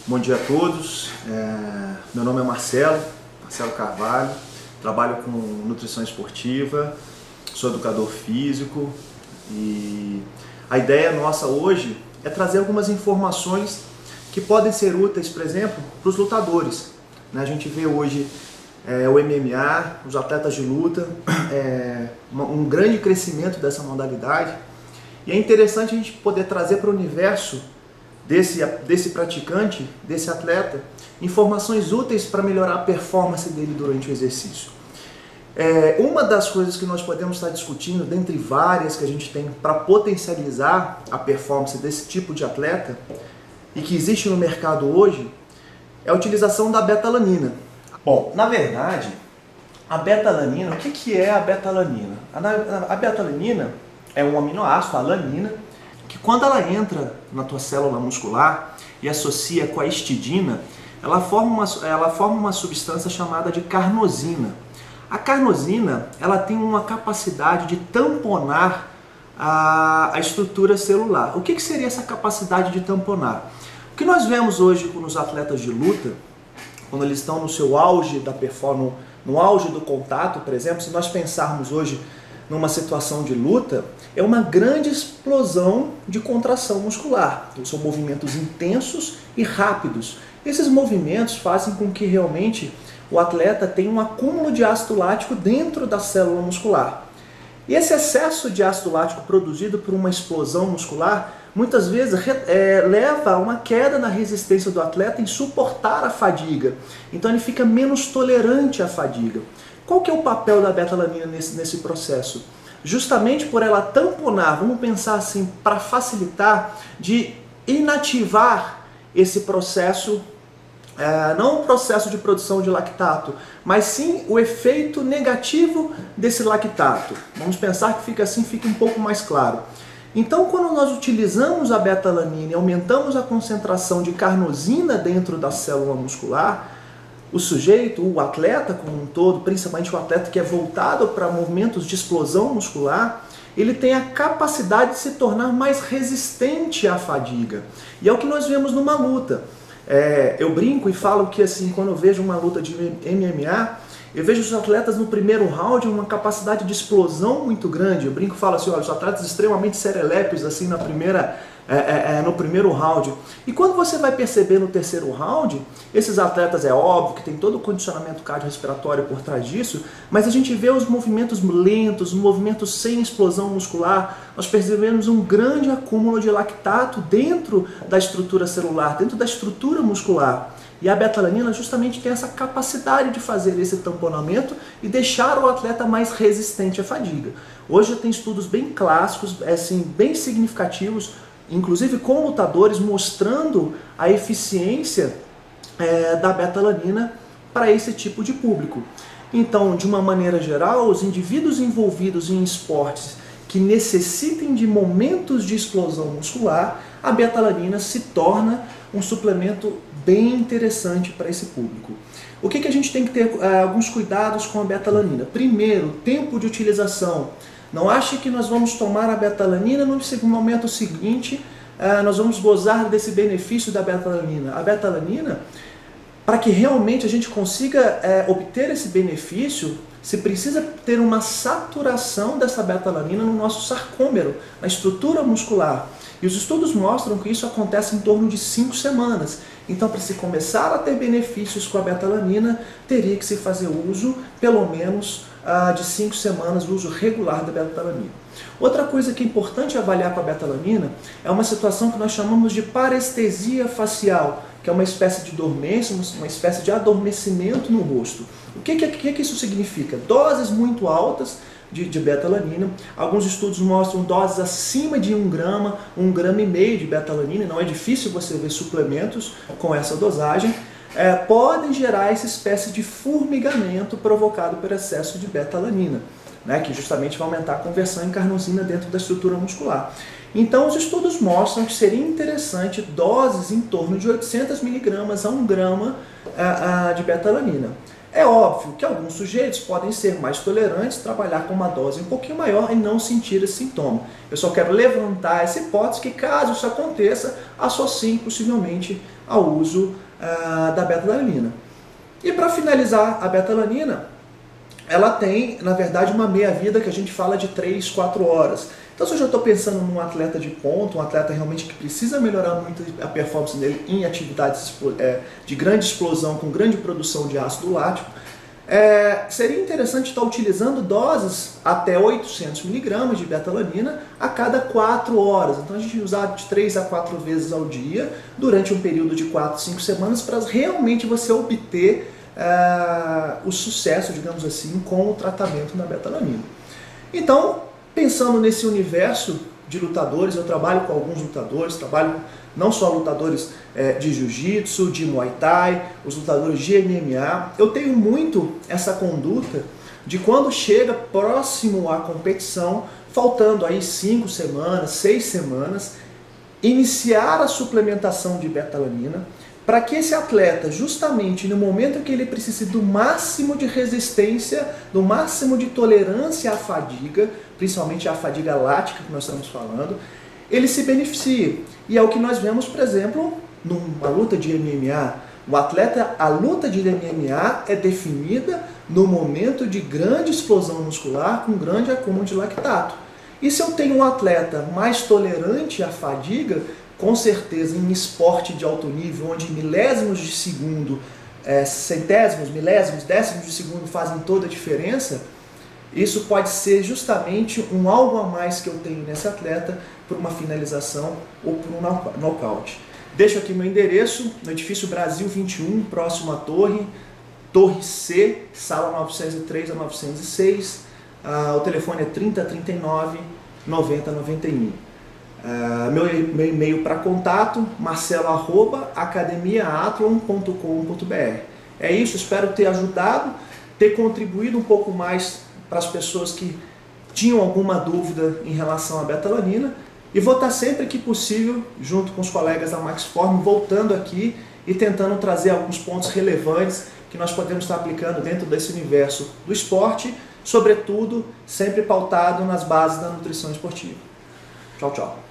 Bom dia a todos, meu nome é Marcelo Carvalho, trabalho com nutrição esportiva, sou educador físico e a ideia nossa hoje é trazer algumas informações que podem ser úteis, por exemplo, para os lutadores. A gente vê hoje o MMA, os atletas de luta, um grande crescimento dessa modalidade e é interessante a gente poder trazer para o universo desse praticante, desse atleta, informações úteis para melhorar a performance dele durante o exercício. Uma das coisas que nós podemos estar discutindo, dentre várias que a gente tem para potencializar a performance desse tipo de atleta e que existe no mercado hoje, é a utilização da beta-alanina. Bom, na verdade, a beta-alanina, o que é a beta-alanina? A beta-alanina é um aminoácido, a alanina, que quando ela entra na tua célula muscular e associa com a histidina, ela forma uma substância chamada de carnosina. A carnosina, ela tem uma capacidade de tamponar a estrutura celular. O que seria essa capacidade de tamponar? O que nós vemos hoje nos atletas de luta, quando eles estão no seu auge da performance, no auge do contato, por exemplo, se nós pensarmos hoje numa situação de luta, é uma grande explosão de contração muscular. Então, são movimentos intensos e rápidos. Esses movimentos fazem com que realmente o atleta tenha um acúmulo de ácido lático dentro da célula muscular. E esse excesso de ácido lático produzido por uma explosão muscular, muitas vezes leva a uma queda na resistência do atleta em suportar a fadiga. Então ele fica menos tolerante à fadiga. Qual que é o papel da beta-alanina nesse processo? Justamente por ela tamponar, vamos pensar assim, para facilitar, de inativar esse processo, não o processo de produção de lactato, mas sim o efeito negativo desse lactato. Vamos pensar que fica assim, fica um pouco mais claro. Então, quando nós utilizamos a beta-alanina e aumentamos a concentração de carnosina dentro da célula muscular, o sujeito, o atleta como um todo, principalmente o atleta que é voltado para movimentos de explosão muscular, ele tem a capacidade de se tornar mais resistente à fadiga. E é o que nós vemos numa luta. Eu brinco e falo que assim, quando eu vejo uma luta de MMA, eu vejo os atletas no primeiro round uma capacidade de explosão muito grande. Eu brinco e falo assim, olha, os atletas extremamente serelepes assim no primeiro round. E quando você vai perceber no terceiro round, esses atletas, é óbvio que tem todo o condicionamento cardiorrespiratório por trás disso, mas a gente vê os movimentos lentos, os movimentos sem explosão muscular, nós percebemos um grande acúmulo de lactato dentro da estrutura celular, dentro da estrutura muscular. E a beta-alanina justamente tem essa capacidade de fazer esse tamponamento e deixar o atleta mais resistente à fadiga. Hoje tem estudos bem clássicos, assim, bem significativos, inclusive com lutadores, mostrando a eficiência da beta-alanina para esse tipo de público. Então, de uma maneira geral, os indivíduos envolvidos em esportes que necessitem de momentos de explosão muscular, a beta-alanina se torna um suplemento bem interessante para esse público. O que a gente tem que ter alguns cuidados com a beta-alanina? Primeiro, tempo de utilização. Não ache que nós vamos tomar a beta-alanina no momento seguinte, nós vamos gozar desse benefício da beta-alanina. A beta-alanina, para que realmente a gente consiga obter esse benefício, se precisa ter uma saturação dessa beta-alanina no nosso sarcômero, na estrutura muscular. E os estudos mostram que isso acontece em torno de 5 semanas. Então, para se começar a ter benefícios com a beta-alanina, teria que se fazer uso, pelo menos, de 5 semanas, o uso regular da beta-alanina. Outra coisa que é importante avaliar com a beta-alanina é uma situação que nós chamamos de parestesia facial, que é uma espécie de dormência, uma espécie de adormecimento no rosto. O que isso significa? Doses muito altas de beta-alanina. Alguns estudos mostram doses acima de 1 grama, 1,5 grama de beta-alanina. Não é difícil você ver suplementos com essa dosagem. Podem gerar essa espécie de formigamento provocado por excesso de beta-alanina, né, que justamente vai aumentar a conversão em carnosina dentro da estrutura muscular. Então, os estudos mostram que seria interessante doses em torno de 800 mg a 1 grama de beta-alanina. É óbvio que alguns sujeitos podem ser mais tolerantes, trabalhar com uma dose um pouquinho maior e não sentir esse sintoma. Eu só quero levantar essa hipótese que, caso isso aconteça, associe possivelmente ao uso da beta-alanina. E para finalizar, a beta-alanina, ela tem, na verdade, uma meia-vida que a gente fala de 3, 4 horas. Então, se eu já estou pensando num atleta de ponta, um atleta realmente que precisa melhorar muito a performance dele em atividades de grande explosão, com grande produção de ácido lático, seria interessante estar utilizando doses até 800 mg de beta-alanina a cada 4 horas. Então, a gente usar de 3 a 4 vezes ao dia, durante um período de 4, 5 semanas, para realmente você obter o sucesso, digamos assim, com o tratamento da beta-alanina. Então, pensando nesse universo de lutadores, eu trabalho com alguns lutadores, trabalho não só lutadores de jiu-jitsu, de muay thai, os lutadores de MMA. Eu tenho muito essa conduta de quando chega próximo à competição, faltando aí 5 semanas, 6 semanas, iniciar a suplementação de beta-alanina, para que esse atleta, justamente no momento que ele precise do máximo de resistência, do máximo de tolerância à fadiga, principalmente à fadiga lática que nós estamos falando, ele se beneficie. E é o que nós vemos, por exemplo, numa luta de MMA. A luta de MMA é definida no momento de grande explosão muscular com grande acúmulo de lactato. E se eu tenho um atleta mais tolerante à fadiga, com certeza em esporte de alto nível, onde milésimos de segundo, centésimos, milésimos, décimos de segundo fazem toda a diferença, isso pode ser justamente um algo a mais que eu tenho nesse atleta por uma finalização ou por um nocaute. Deixo aqui meu endereço, no edifício Brasil 21, próximo à Torre C, sala 903 a 906. O telefone é 3039 9091. Meu e-mail para contato, marcelo@academiaatlon.com.br. É isso, espero ter ajudado, ter contribuído um pouco mais para as pessoas que tinham alguma dúvida em relação à beta-alanina, e vou estar sempre que possível, junto com os colegas da Maxform, voltando aqui e tentando trazer alguns pontos relevantes que nós podemos estar aplicando dentro desse universo do esporte, sobretudo sempre pautado nas bases da nutrição esportiva. Tchau, tchau.